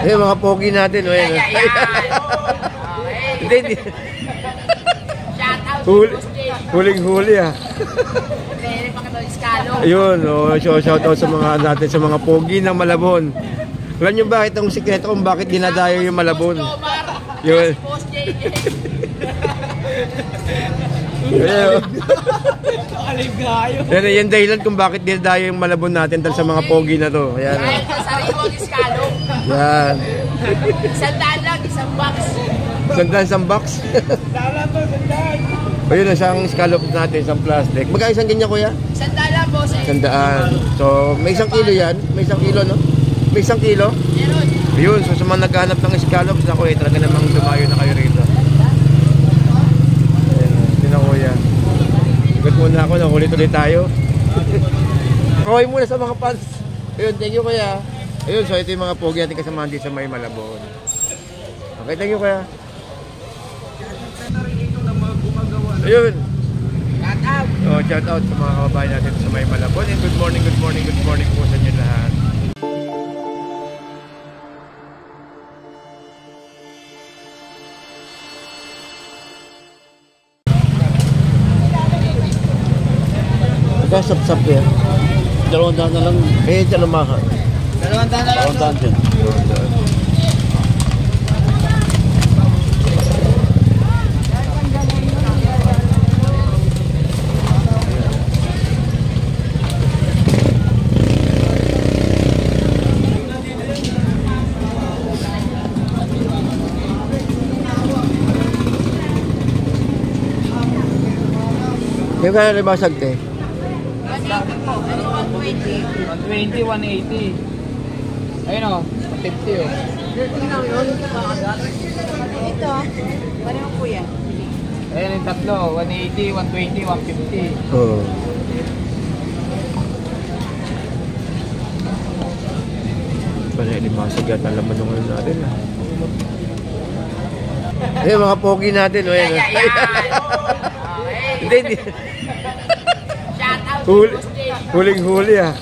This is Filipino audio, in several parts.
Eh, mga pogi natin. Ayan. Hindi. Huling-huli ah. Ayun, shoutout sa mga natin, sa mga pogi ng Malabon. Alam nyo ba itong sikreto kung bakit dinadayo yung Malabon? Yun. Yan dahilan kung bakit dinadayo yung Malabon natin dahil sa mga pogi na to. Ayan. Dahil sa sariwang iskalong. Yan. Sandaan lang, isang box. Isang box? Ayun, isang scallop natin, isang plastic. Magkano isang ganyan, kuya? Sandaan lang po, sir. Sandaan. So, may 1 kilo yan? May 1 kilo, no? May 1 kilo? Meron. Ayun, so sa mga naghahanap ng scallops, ako talaga namang dumayo na kayo rito. Ayun, yun na, kuya. Igot muna ako, nakulit-ulit tayo. Okay muna sa mga fans. Ayun, thank you, kuya. Ayun, so ito yung mga pogi natin kasamahan dito sa May Malabon. Okay, thank you, kuya. Ayun. Shout out sa mga kababayan natin sa May Malabon. And good morning po sa inyo lahat. Sap-sap yan. 200 na lang. Eh, talamahan. 200 na lang. 200 din. 200. Kaya kaya libasag te? 180 po. Ano 120? 120, 180. Ayun o, 150 o. Ito, pareho po yan. Ayun yung tatlo, 180, 120, 150. Oo. Pala libasag yata laman nung ano natin ah. Eh, mga pogi natin. Ayan. Hindi. Huling-huli ah.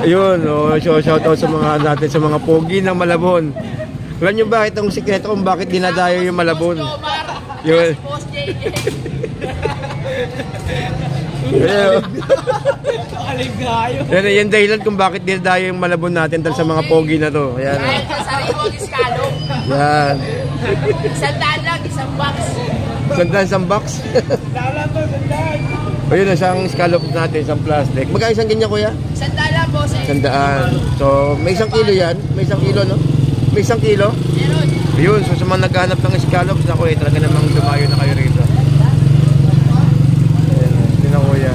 Ayun, shoutout sa mga natin, sa mga pogi ng Malabon. Alam nyo ba itong sikreto kung bakit dinadayo yung Malabon? Yun. Yan dahilan kung bakit dinadayo yung Malabon natin dahil sa mga pogi na to. Ayan. Dahil sa sariwang iskalong. Yan. Sandaan lang, isang box. Isang box? Ayun, isang scallop natin, isang plastic. Magkano isang ganyan, kuya? Sandaan lang po, sir. Sandaan. So, may 1 kilo yan? May 1 kilo, no? May 1 kilo? Meron. Ayun, so sa mga naghahanap ng scallops, ako talaga namang dumayo na kayo rito. Ayun, yun na, kuya.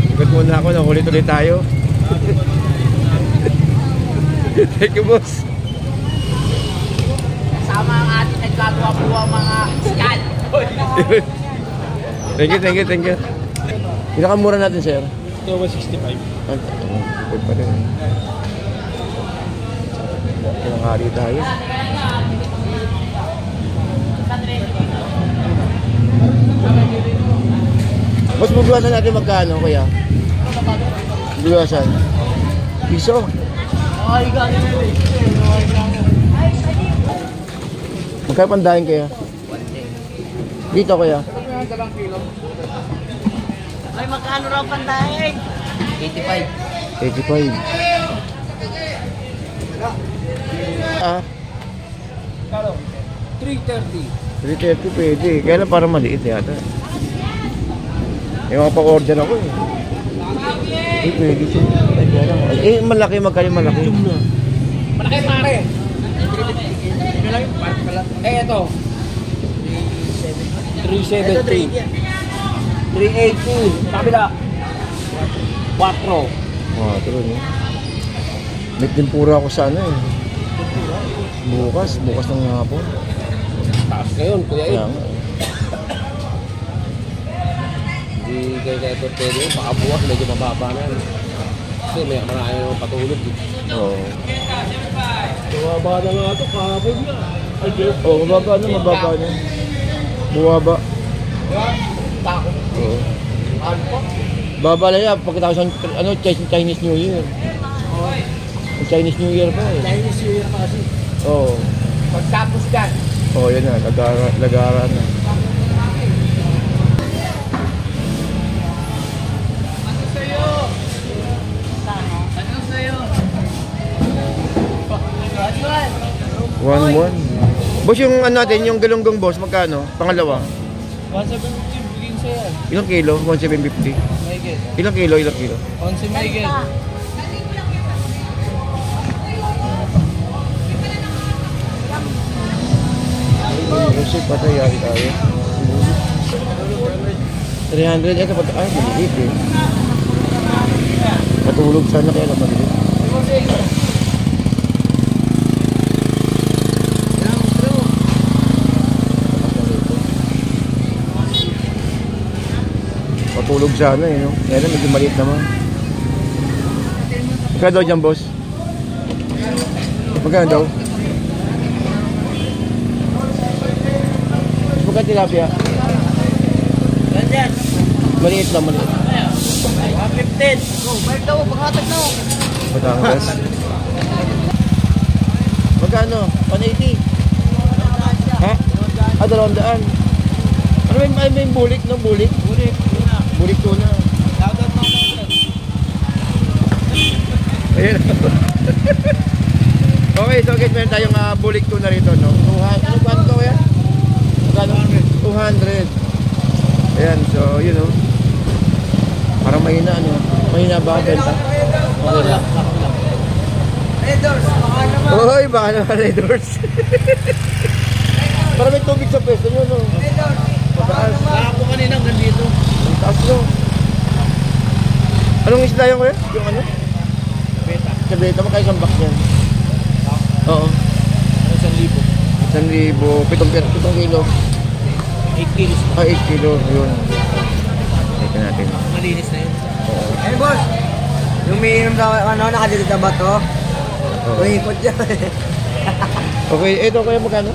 Igot muna ako, nakulit-ulit tayo. Thank you, boss. Kasama ang ating nagkagawa po ang mga skal. Thank you. Pinakamura natin, sir? Ito, 165. Good pa rin. Pinanghari tayo. Mas bubuwasan natin magkano, kuya? Bubuwasan? Piso? Ay, gano'n na rin. Magkano pandahin kaya? Dito, kuya? Ay, magkano raw pandahin? 85. 85. Ah? 330. 330 pwede. Kaya lang parang maliit yata. May mga pa-order ako eh. Eh, pwede siya. Eh, malaki, magkano malaki? Malaki pare. Eh, ito. 370. 380. Kabila. 4. Wow, true no? May tempura ako sa ano eh. Bukas ng hapon. Taas ngayon, kuya Kaya Ed. nga. Hindi kayo ito pwede yun. Baka bukas medyo mababa na yan. Kasi may marami naman patulog. Oo. Mababa na nga ito, kahapon na. Oo, mababa na. Bumaba. Takot. Oo. Baba na yan, pagkatapos ng Chinese New Year. Chinese New Year pa eh. Chinese New Year pa kasi. Oo. Pagtapos dyan. Oh, yun na. Lagara na. Ano sa'yo? Ano sa'yo? 1-1. Boss, yung ano natin, yung galunggong boss, magkano? Pangalawa. 170 bigyan sa'yo. Ilang kilo? 1,750. Michael. Ilang kilo? Ilang kilo? 11 Michael. Kasi patay yari tayo. 300. Ito patay. Ay, maliit eh. Matulog sana kaya lang maliit. Matulog sana eh, no? Kaya lang medyo maliit naman. Magkano daw dyan, boss? Magkano daw? Magkano tilapia? Ganyan. Maliit lang, maliit. 115. Go, bayad daw. Pagkatag na. Batangas. Magkano? 180? Ha? Ah, 200. Ano ba yung bulik, no? Bulik? Bulik. Bulik tuna. Dagat ng Ayan. Okay, so guys, meron tayong bulik tuna rito, no? 200. Ano ba ito yan? Magkano? 200. Ayan, so yun, no? Parang mahina, ano? Mahina ba ang benta? Okay lang. Red Doors, baka naman. Hoy, baka naman Red Doors. Parang may tubig sa pwesto nyo, no? Red Doors. Mataas. Ako kanina hanggang dito. Ang taas, no? Anong isda yung kuya? Yung ano? Beta. Sa beta, magkaya isang box yan. Oo. 1,000. 1,000, 7 kilo. 8 kilos. Ah, 8 kilo, yun. Ito natin. Malinis na yun. Oo. Eh boss, yung umiinom daw, ano, nakadito na ba to? Oo. Umiikot dyan. Okay, ito kuya, magkano?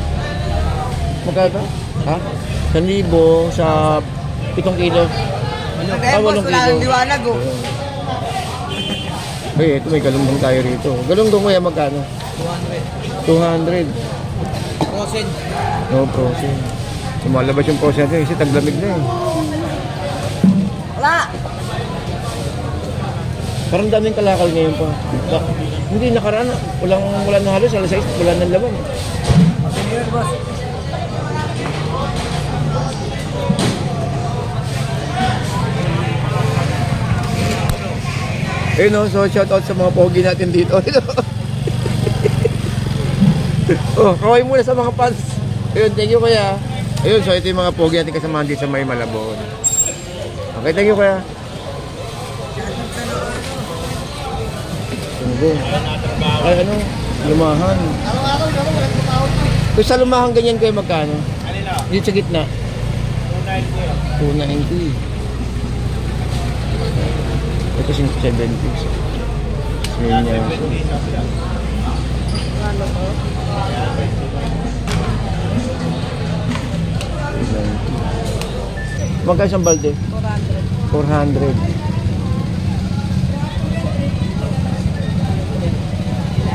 Magkano to? Ha? 1,000 sa 7 kilo. Eh boss, wala nang liwanag oh. Ay, ito may galunggong tayo rito. Galunggong kuya, magkano? 200. 200. Frozen. No, frozen. Lumalabas yung frozen natin kasi taglamig na eh. Wala. Parang daming kalakal ngayon pa. Hindi, nakaraan. Wala na halos. Alas 6, wala nang laban. Senior boss. Eh no, so shout out sa mga pogi natin dito. Oh, kaway muna sa mga fans. Ayun, thank you kuya. Ayun, so ito yung mga pogi natin kasamahan dito sa May Malabon. Okay, thank you kuya. Tunggo. Ay ano, lumahan. Kung sa lumahan ganyan kayo magkano? Dito sa gitna. 290. Ito 70. Ngayon niya. Magkano isang balde? 400.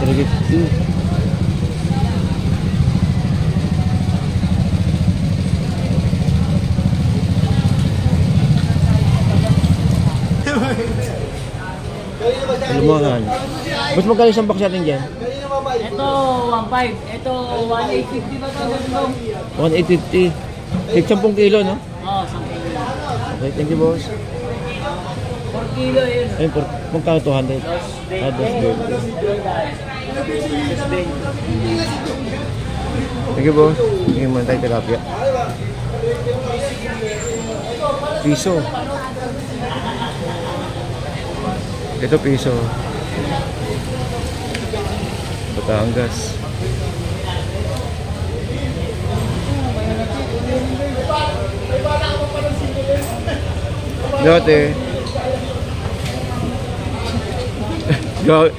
350. Lumangan. Mas magkano isang box natin dyan? Ito, 1.5. Ito, 1.850 ba ito? 1,850. Tig 10 kilo, no? Oo, 10 kilo. Okay, thank you, boss. 4 kilo yun. Ayun, magkano 200? Ah, dos din. Thank you, boss. Hindi mo tayo tilapia. Piso. Ito piso. Batangas. Dati.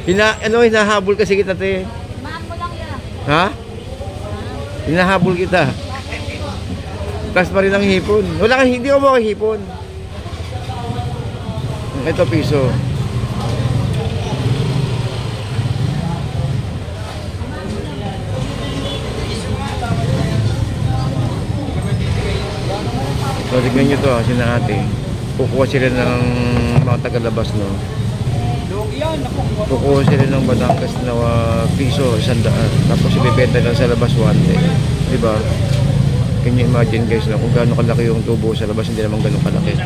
Hinahabol kasi kita, te. Ha? Hinahabol kita. Plus pa rin ang hipon. Wala kang, hindi ko mo hipon. Ito piso. tignan nyo to sina ate. Kukuha sila ng mga tagalabas, no? Kukuha sila ng Batangas na piso, 100. Tapos ibibenta lang sa labas 110. Diba? Can you imagine guys na kung gaano kalaki yung tubo sa labas, hindi naman gano'ng kalaki.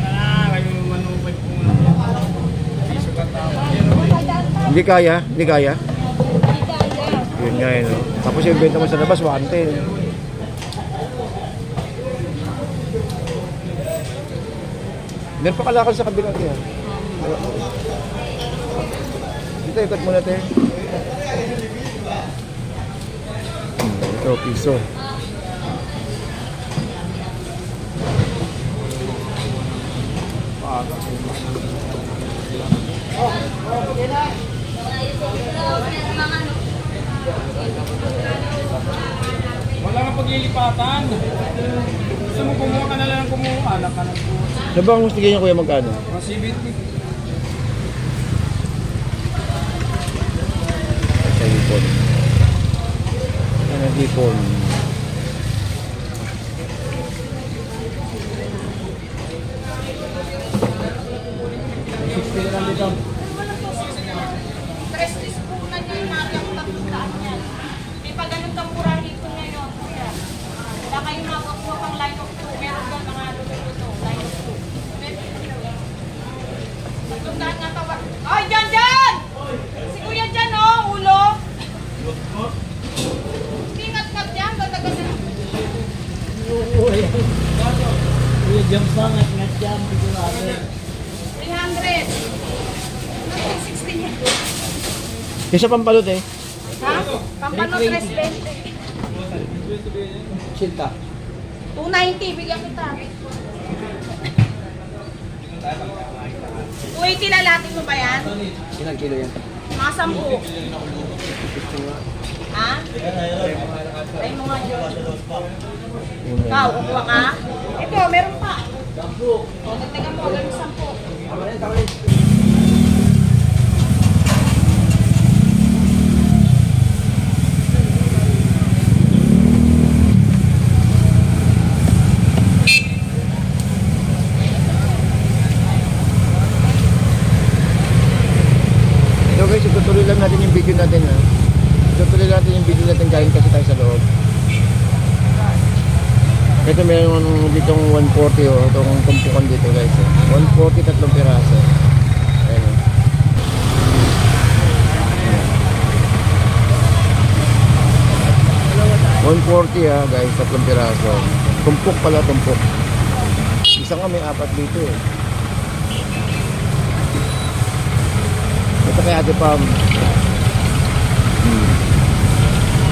Hindi kaya? Hindi kaya? Yun nga eh, no? Tapos yung benta mo sa labas, 110. Meron pa kalakal sa kabila niya. Dito, ikot muna tayo. Ito, piso. Wala nga paglilipatan. Gusto mo kumuha ka na lang ng kumuha. Anak ka ng kumuha. Ano ba ang gusto niyo kuya magkano? Mga 70. Sa hipon. Ano hipon? Tres po na niya yung natin ang tatundaan niya. May pa ganun tempura dito ngayon. Kaya, wala kayong makakuha pang line of 2. Meron ba mga luto, line of 2. Tatundaan nga tawa. Ay, dyan, dyan! Si kuya dyan, oh, ulo. Tingat-ngat yan, dadagan na. Kuya Jams lang, ngat jam, sigurado. 300. 16 yan. Isa pampalot eh. Ha? Pampano 320. Sinta. 290, bigyan kita. 280 lalating mo ba yan? Ilang kilo yan? Mga 10. Ha? Ay mo nga yun. Ikaw, kukuha ka? Ito, meron pa. O, nagtagan mo, ganun 10. So guys, itutuloy lang natin yung video natin ha. Itutuloy natin yung video natin galing kasi tayo sa loob. Ito meron ditong 140 oh, itong tumpukan dito guys. 140, tatlong piraso. Ayan oh. 140 ha guys, tatlong piraso. Tumpok pala, tumpok. Isa nga may 4 dito eh. Ito kay Ate Pam.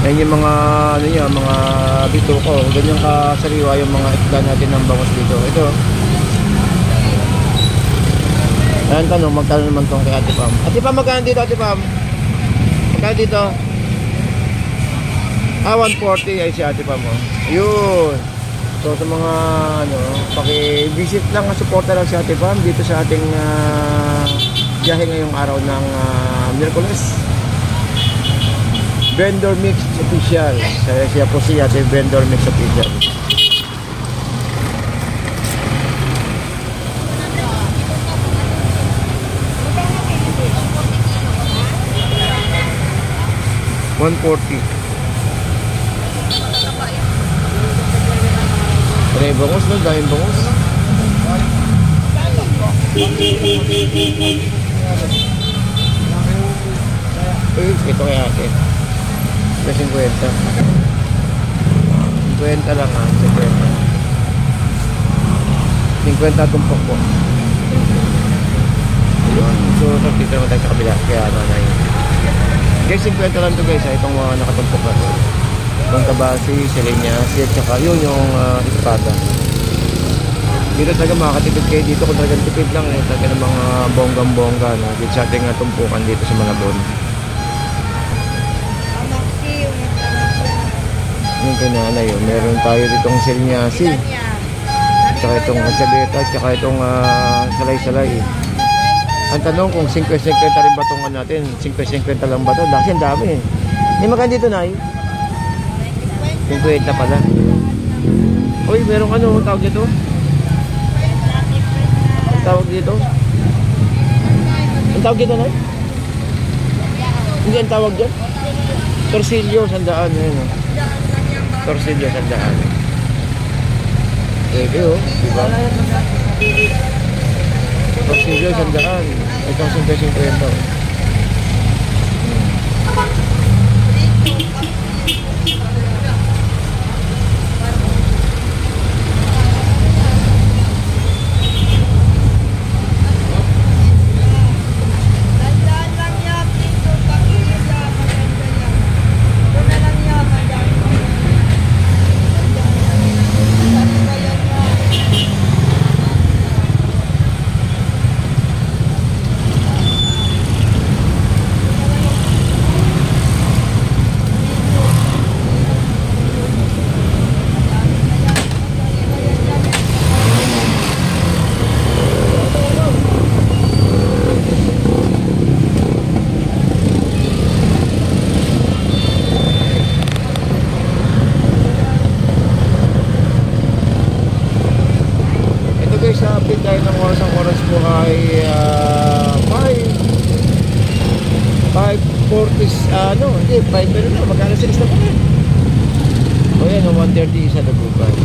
Yan yung mga ano niya, mga bito ko. Ganyan kasariwa yung mga isda natin ng bangos dito. Ito. Ayan tanong, magkano naman tong kay Ate Pam. Ate Pam, magkano dito Ate Pam? Magkano dito? 140 ay si Ate Pam oh. Yun. So sa mga ano, paki-visit lang, suporta lang si Ate Pam dito sa ating biyahe ngayong araw ng Miyerkules. Vendor Mix Official. Siya po si Ate Vendor Mix Official. $140. Pare bangos no, dahil bangos. Ito kay ate. 50. 50 lang ha, 50 tumpok po. Ayun. So, dito naman tayo sa kabila. Kaya ano na yun. Guys, 50 lang to guys ha, itong mga nakatumpok na to. Itong kabasi, silinyasi, at saka yun yung espada. Dito talaga makakatipid kayo dito kung talagang tipid lang eh. Talaga ng mga bonggang-bongga no? Dito sa ating tumpukan dito sa Malabon. Yung kananay yun, meron tayo ditong silinyasi. Tsaka itong asaleta, tsaka itong salay-salay. Ang tanong kung 50-50 rin ba itong natin? 50-50 lang ba ito? Kasi ang dami eh. Hindi maganda dito na 50 pala. Uy, merong ano, tawag nito? tawag dito? Ang tawag dito na? Hindi ang tawag dyan? Torsilyo, sandaan. Ayun, oh. Torsilyo, sandaan. Pwede, oh. Diba? Torsilyo, sandaan. Itong 50. Sa update tayo ng oras, ang oras po ay 5:40, hindi, 5 pero na, magkano 6 na po na. O yan, 1:30 sa Dagupan.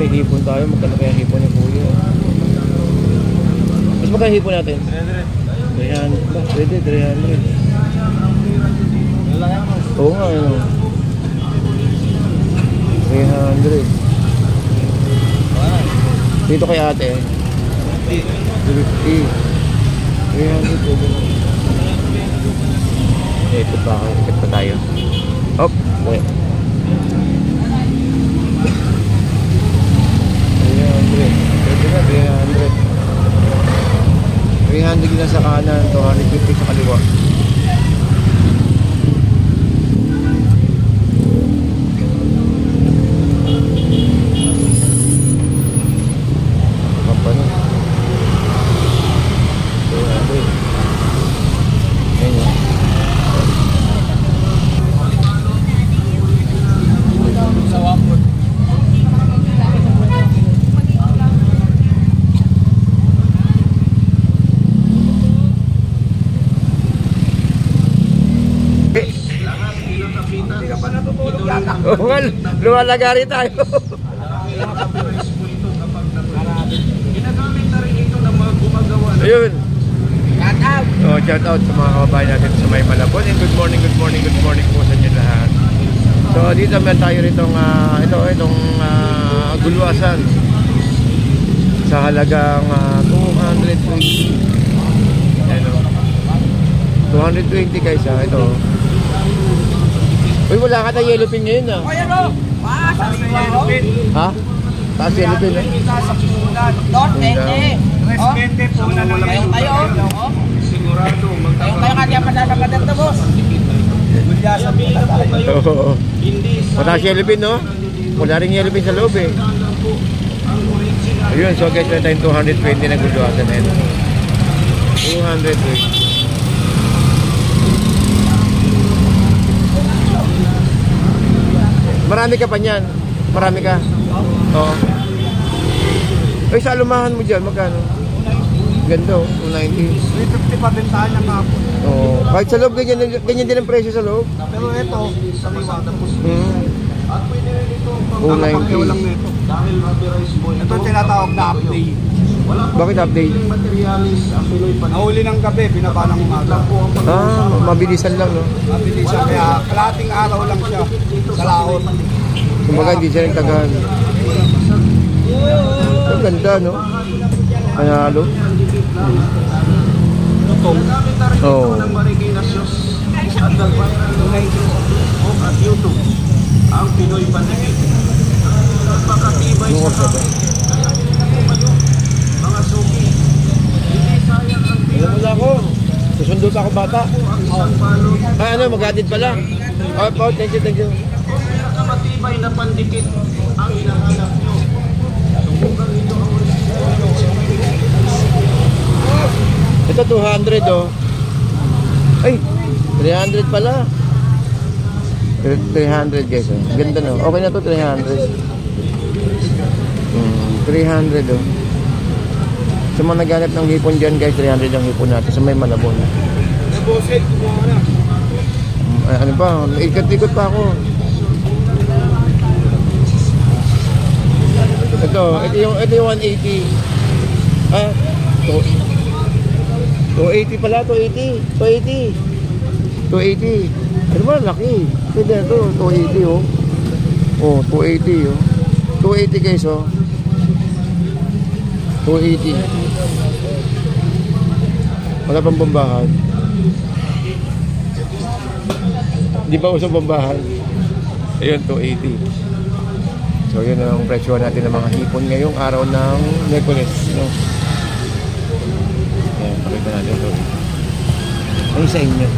May hipon tayo, magkano kaya hipon ni Kuya? Mas magkano hipon natin? 300 ba? Pwede, 300. Oo nga, ano? 300. Dito kay ate. 50. 300 pwede. Ito pa ako, ikot pa tayo. Hop! Okay. 300 na sa kanan, 250 sa kaliwa. Kapano? 300. Ayan. Sa wapot. Oo nga, lumalagari tayo. Ayun. Shout out sa mga kababayan natin sa May Malabon. And good morning po sa inyo lahat. So dito naman tayo ritong itong gulwasan sa halagang 220. Ano? 220 guys, ito. Uy, wala ka tayong yellow pin ngayon, ah. O, yan o. Ha? Taas yellow pin, eh? Don, 20. Resbente po na lang. Tayo. Sigurado. Tayo nga diyan madadamadad na, boss. Gulyasan po na tayo. Oo. Mataas yellow pin, no? Wala rin yellow pin sa loob, eh. Ayun, so guys, meron tayong 220 na gulwasan na ito. 220. Marami ka pa niyan? Marami ka? Oo. Ay, sa alumahan mo dyan, magkano? Ganda, 290. 350 pa bentahan niya kahapon. Oo. Kahit sa loob, ganyan din ang presyo sa loob. Pero ito, sa liwata po. At pwede rin ito. 290. Ito tinatawag na update. Bakit update? Nahuli ng gabi, binaba ng umaga. Mabilisan lang, no? Mabilisan, kaya kalating araw lang siya sa laot. Kumbaga, hindi siya nagtagal. Ang ganda, no? Panalo. Oo. At YouTube, ang Pinoy Pandikit. Napakatibay sa kami. Mga suki. Hindi sayang ang Alam mo na ako. Susundo pa ako bata. isang balon. Ah, ano, mag-atid pala. Oh, po, thank you, thank you. Kung pinakamatibay na pandikit ang hinahanap nyo, subukan ninyo ang Ito 200 oh. Ay, 300 pala. 300 guys oh. Ganda no. Okay na to 300. 300 oh. Sa mga naghanap ng hipon dyan guys, 300 ang hipon natin sa may Malabon. Naboset, kumuha na. Ano pa, ikot-ikot pa ako. Ito yung 180. Ah, 280 pala, 280. 280. Pero ba, laki. Pwede na ito, 280 oh. Oh, 280 oh. 280 guys oh. 280. Wala pang bambahan. Di ba usang bambahan? Ayun, 280. So yun ang presyo natin ng mga hipon ngayong araw ng Miyerkules, no? Ayan, pakita natin ito. Ano sa inyo?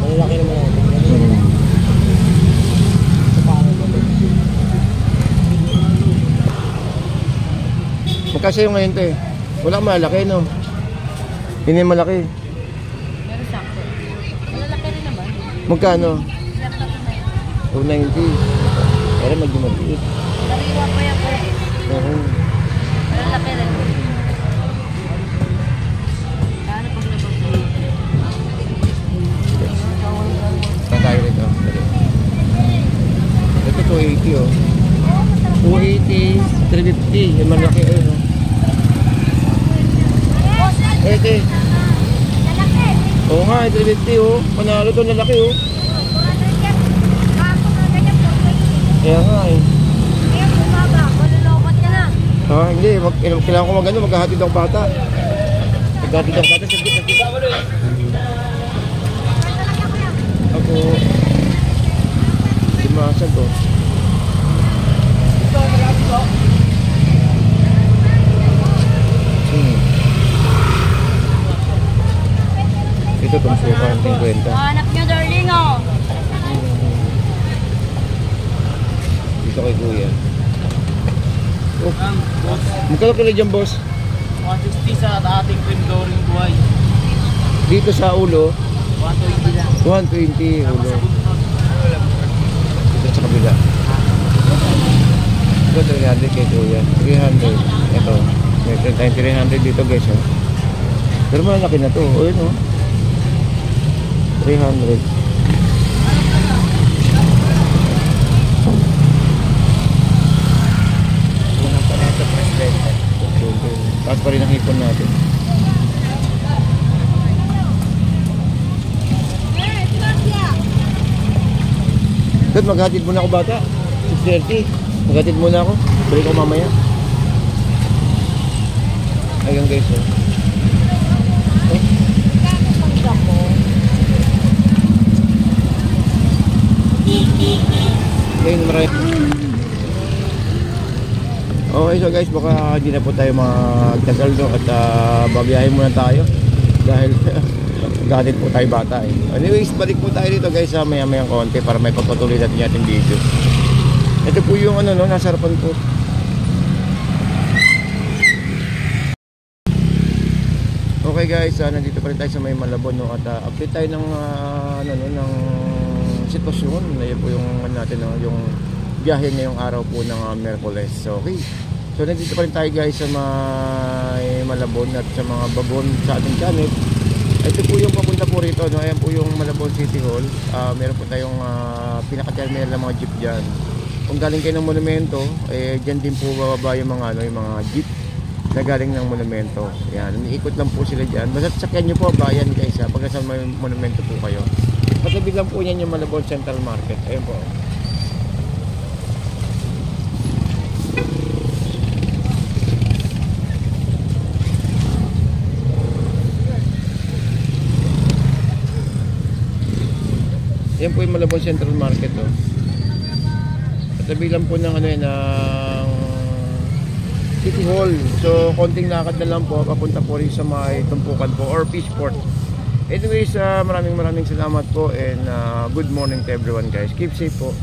Malalaki naman ako. Magkasya yung ngayon to eh. Wala kang malaki, no? Hindi malaki. Meron sakto. Malalaki rin naman. Magkano? 290. Pero medyo maliit. Nariwa pa yan po. Oo. Malalaki rin. Paano pag nabagay? Saan tayo rito? Ito 280 oh. 280, 350. Yung malaki ayun oh. Ete. Oo nga, 350 oh. Panalo to, lalaki oh. Kaya nga eh. Ah, hindi. Kailangan ko maghahatid ang bata. Maghahatid ang bata. Sige. Ako. Dimasag oh. Ito itong suka ng 50. Hanap nyo, darling, oh. Dito kay kuya. Oh. Magkano kilo dyan, boss? 160 sa ating cream doring buhay. Dito sa ulo, 120 lang. 120 ulo. Dito sa kabila. Ito 300 kay kuya. 300. Ito. May 300 dito guys. Oh. Pero malaki na to. O yun oh. 300. Unang pa natin presidente. Taas pa rin ang hipon natin. Dad, maghatid muna ako bata. 6:30. Maghatid muna ako. Balik ako mamaya. Ayun guys oh. Ayun, marami. Okay, so guys, baka hindi na po tayo magtagal no, at babiyahin muna tayo dahil gatit po tayo bata eh. Anyways, balik po tayo dito guys sa maya-mayang konti para may pagpatuloy natin yung ating video. Ito po yung ano no, nasa harapan po. Okay guys, nandito pa rin tayo sa may Malabon no, at update tayo ng ano no, ng sitwasyon. Ayun po yung natin no, yung biyahe ngayong araw po ng Miyerkules. Okay. So nandito pa rin tayo guys sa may Malabon at sa mga bagon sa ating channel. Ito po yung papunta po rito no. Ayan po yung Malabon City Hall. Meron po tayong pinaka-terminal ng mga jeep diyan. Kung galing kayo ng monumento, eh diyan din po bababa yung mga ano, yung mga jeep na galing ng monumento. Ayan, umiikot lang po sila diyan. Basta sakyan niyo po bayan guys ha, pagka sa may monumento po kayo. Patabi lang po niyan yung Malabon Central Market. Ayun po. Yan po yung Malabon Central Market, oh. Katabi lang po ng ng City Hall. So konting lakad na lang po papunta po rin sa may tumpukan po or Peaceport. Anyways, maraming salamat po and good morning to everyone, guys. Keep safe po.